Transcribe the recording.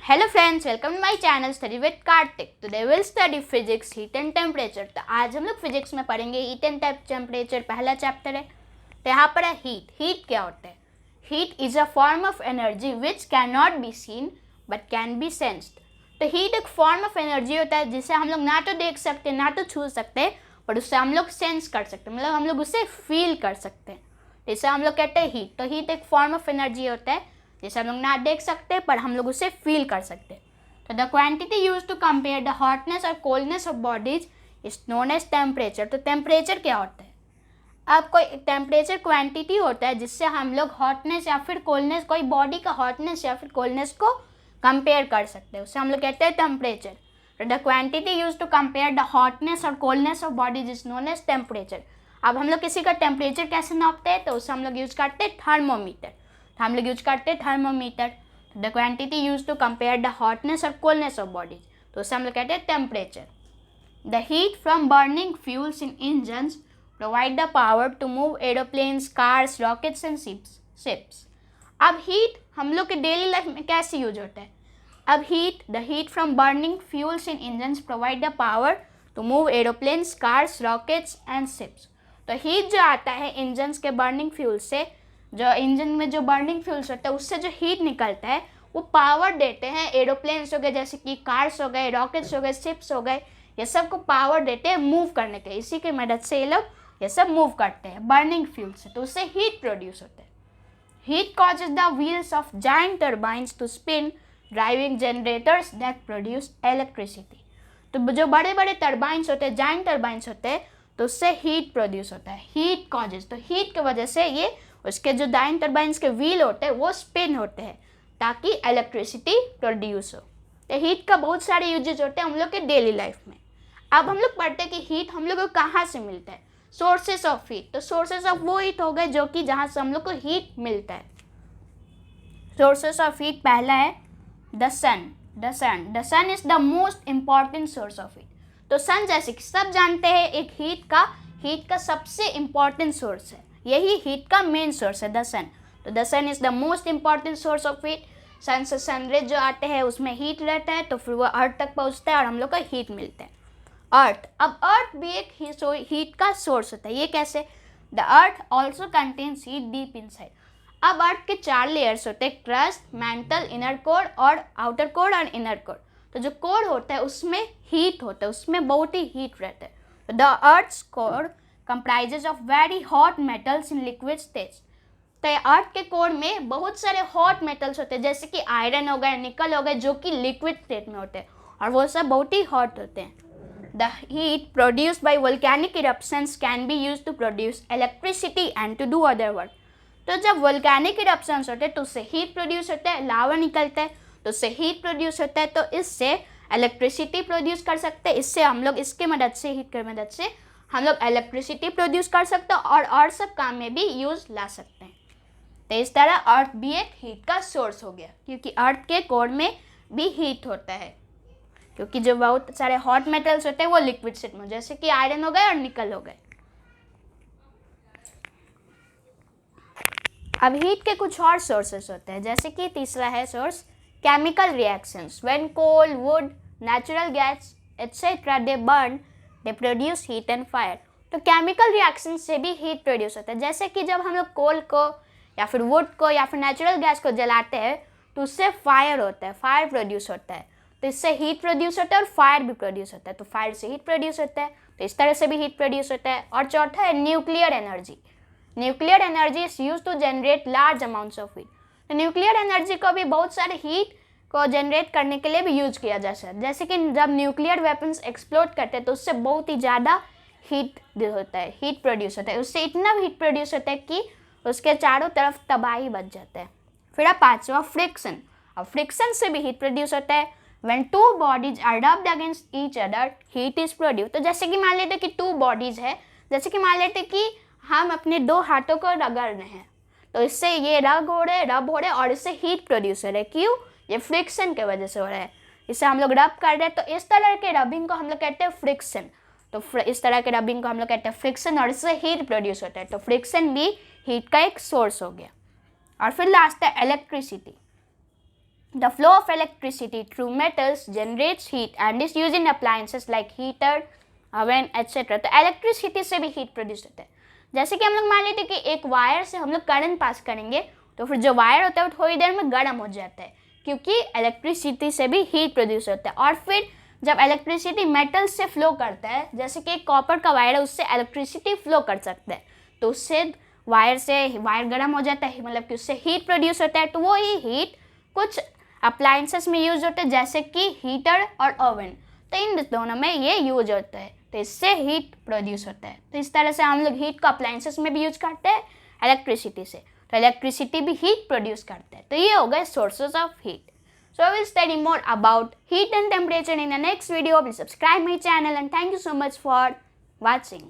Hello friends, welcome to my channel study with Kartik. Today will study physics heat and temperature. तो आज हम लोग physics में पढ़ेंगे हीट एंड टेम्परेचर, पहला चैप्टर है। तो यहाँ पर है हीट। हीट क्या होता है? Heat is a form of energy which can not be seen but can be sensed. तो हीट एक फॉर्म ऑफ एनर्जी होता है जिसे हम लोग ना तो देख सकते, ना तो छू सकते, पर उससे हम लोग सेंस कर सकते, मतलब हम लोग उसे फील कर सकते हैं। इसे हम लोग कहते हैं हीट। तो हीट एक फॉर्म ऑफ एनर्जी होता है जिसे हम लोग ना देख सकते पर हम लोग उसे फील कर सकते हैं। तो the quantity use to compare the hotness और coldness of bodies is known as temperature. तो टेम्परेचर क्या होता है? अब कोई टेम्परेचर क्वांटिटी होता है जिससे हम लोग हॉटनेस या फिर कोल्डनेस, कोई बॉडी का हॉटनेस या फिर कोल्डनेस को कंपेयर कर सकते हैं, उससे हम लोग कहते हैं टेम्परेचर। तो the quantity use to compare the hotness और coldness of bodies is known as temperature. अब हम लोग किसी का टेम्परेचर कैसे नापते हैं? तो उससे हम लोग यूज करते हैं थर्मोमीटर। हम लोग यूज करते हैं thermometer. The quantity use to compare the hotness और कोल्डनेस ऑफ बॉडीज, तो उससे हम लोग कहते हैं temperature. The heat from burning fuels in engines provide the power to move aeroplanes, cars, rockets and ships. अब हीट हम लोग के डेली लाइफ में कैसे यूज होता है? अब the heat from burning fuels in engines provide the power to move aeroplanes, cars, rockets and ships. तो हीट जो आता है इंजन्स के बर्निंग फ्यूल से, जो इंजन में जो बर्निंग फ्यूल्स होता है उससे जो हीट निकलता है वो पावर देते हैं एरोप्लेन्स हो गए, जैसे कि कार्स हो गए, रॉकेट्स हो गए, शिप्स हो गए, ये सब को पावर देते हैं मूव करने के। इसी की मदद से ये लोग ये सब मूव करते हैं बर्निंग फ्यूल से, तो उससे हीट प्रोड्यूस होता है। Heat causes the wheels of giant turbines to spin, driving generators that produce electricity. तो जो बड़े बड़े टर्बाइन्स होते हैं, जायंट टर्बाइन्स होते हैं, तो उससे हीट प्रोड्यूस होता है। हीट कॉजेज, तो हीट की वजह से ये उसके जो जायंट टर्बाइन्स के व्हील होते हैं वो स्पिन होते हैं ताकि इलेक्ट्रिसिटी प्रोड्यूस हो। तो हीट का बहुत सारे यूजेज होते हैं हम लोग के डेली लाइफ में। अब हम लोग पढ़ते हैं कि हीट हम लोग को कहाँ से मिलता है। सोर्सेस ऑफ हीट, तो सोर्सेस ऑफ वो हीट हो गए जो कि जहाँ से हम लोग को हीट मिलता है। सोर्सेस ऑफ हीट, पहला है the sun. The sun is the most important source of heat. तो सन, जैसे कि सब जानते हैं, एक हीट का सबसे इम्पॉर्टेंट सोर्स है, यही हीट का मेन सोर्स है द सन। तो the sun is the most important source of heat. Sun से सनरेज जो आते हैं उसमें हीट रहता है, तो फिर वो अर्थ तक पहुंचता है और हम लोग को हीट मिलता है। अर्थ, अब अर्थ भी एक हीट का सोर्स होता है। ये कैसे? The earth also contains heat deep inside. अब अर्थ के 4 लेयर्स होते हैं, क्रस्ट, मैंटल, इनर कोर और आउटर कोर और इनर कोर। तो जो कोर होता है उसमें हीट होता है, उसमें बहुत ही हीट रहता है। The earth's core comprises of very hot metals in liquid stage। तो अर्थ के कोर में बहुत सारे हॉट मेटल्स होते हैं, जैसे कि आयरन हो गए, निकल हो गए, जो कि लिक्विड स्टेट में होते हैं और वो सब बहुत ही हॉट होते हैं। The heat produced by volcanic eruptions can be used to produce electricity and to do other work. तो जब वोल्केनिक इरप्शंस होते हैं तो उससे हीट प्रोड्यूस होता है, लावा निकलता है तो उससे हीट प्रोड्यूस होता है, तो इससे इलेक्ट्रिसिटी प्रोड्यूस कर सकते हैं। इससे हम लोग इसके मदद से, हीट की मदद से हम लोग इलेक्ट्रिसिटी प्रोड्यूस कर सकते हैं और सब काम में भी यूज ला सकते हैं। तो इस तरह अर्थ भी एक हीट का सोर्स हो गया, क्योंकि अर्थ के कोर में भी हीट होता है, क्योंकि जो बहुत सारे हॉट मेटल्स होते हैं वो लिक्विड स्टेट में, जैसे कि आयरन हो गए और निकल हो गए। अब हीट के कुछ और सोर्सेस होते हैं, जैसे कि तीसरा है source chemical reactions. When coal, wood, natural gas etcetera they burn, they produce heat and fire. तो केमिकल रिएक्शन से भी हीट प्रोड्यूस होता है, जैसे कि जब हम लोग कोल को या फिर वुड को या फिर नेचुरल गैस को जलाते हैं तो उससे फायर होता है, फायर प्रोड्यूस होता है। तो इससे हीट प्रोड्यूस होता है और फायर भी प्रोड्यूस होता है, तो फायर से हीट प्रोड्यूस होता है, तो इस तरह से भी हीट प्रोड्यूस होता है। और चौथा है nuclear energy. Nuclear energy is use to generate large amounts of heat. तो न्यूक्लियर एनर्जी को भी बहुत सारे हीट को जनरेट करने के लिए भी यूज किया जा सकता है, जैसे कि जब न्यूक्लियर वेपन्स एक्सप्लोड करते हैं तो उससे बहुत ही ज़्यादा हीट होता है, हीट प्रोड्यूस होता है। उससे इतना हीट प्रोड्यूस होता है कि उसके चारों तरफ तबाही बच जाता है। फिर अब पांचवा फ्रिक्शन। अब फ्रिक्शन से भी हीट प्रोड्यूस होता है। When two bodies are rubbed against each other heat is produce. तो जैसे कि मान लेते कि 2 बॉडीज है, जैसे कि मान लेते कि हम अपने 2 हाथों को रगड़ रहे हैं, तो इससे ये रब हो रहे और इससे हीट प्रोड्यूस हो रहा है। क्यों? ये फ्रिक्शन के वजह से हो रहा है। इसे हम लोग रब कर रहे हैं, तो इस तरह के रबिंग को हम लोग कहते हैं फ्रिक्शन। तो इस तरह के रबिंग को हम लोग कहते हैं फ्रिक्शन और इससे हीट प्रोड्यूस होता है। तो फ्रिक्शन भी हीट का एक सोर्स हो गया। और फिर लास्ट है electricity. The flow of electricity through metals generates heat and is used in appliances like heater, oven, etc. तो इलेक्ट्रिसिटी से भी हीट प्रोड्यूस होता है. जैसे कि हम लोग मान लेते हैं कि एक वायर से हम लोग करंट पास करेंगे तो फिर जो वायर होता है वो थोड़ी देर में गर्म हो जाता है क्योंकि इलेक्ट्रिसिटी से भी हीट प्रोड्यूस होता है. और फिर जब इलेक्ट्रिसिटी मेटल से फ्लो करता है, जैसे कि एक कॉपर का वायर है, उससे इलेक्ट्रिसिटी फ्लो कर सकता है तो उससे वायर गर्म हो जाता है, मतलब कि उससे हीट प्रोड्यूस होता है. तो वो ही हीट कुछ अप्लाइंसेस में यूज होते हैं जैसे कि हीटर और ओवन. तो इन दोनों में ये यूज होता है तो इससे हीट प्रोड्यूस होता है. तो इस तरह से हम लोग हीट को अप्लाइंसेस में भी यूज करते हैं इलेक्ट्रिसिटी से. तो इलेक्ट्रिसिटी भी हीट प्रोड्यूस करते हैं. तो ये हो गए sources of heat. So I will study more about heat and temperature in the next video. Please subscribe my channel and thank you so much for watching.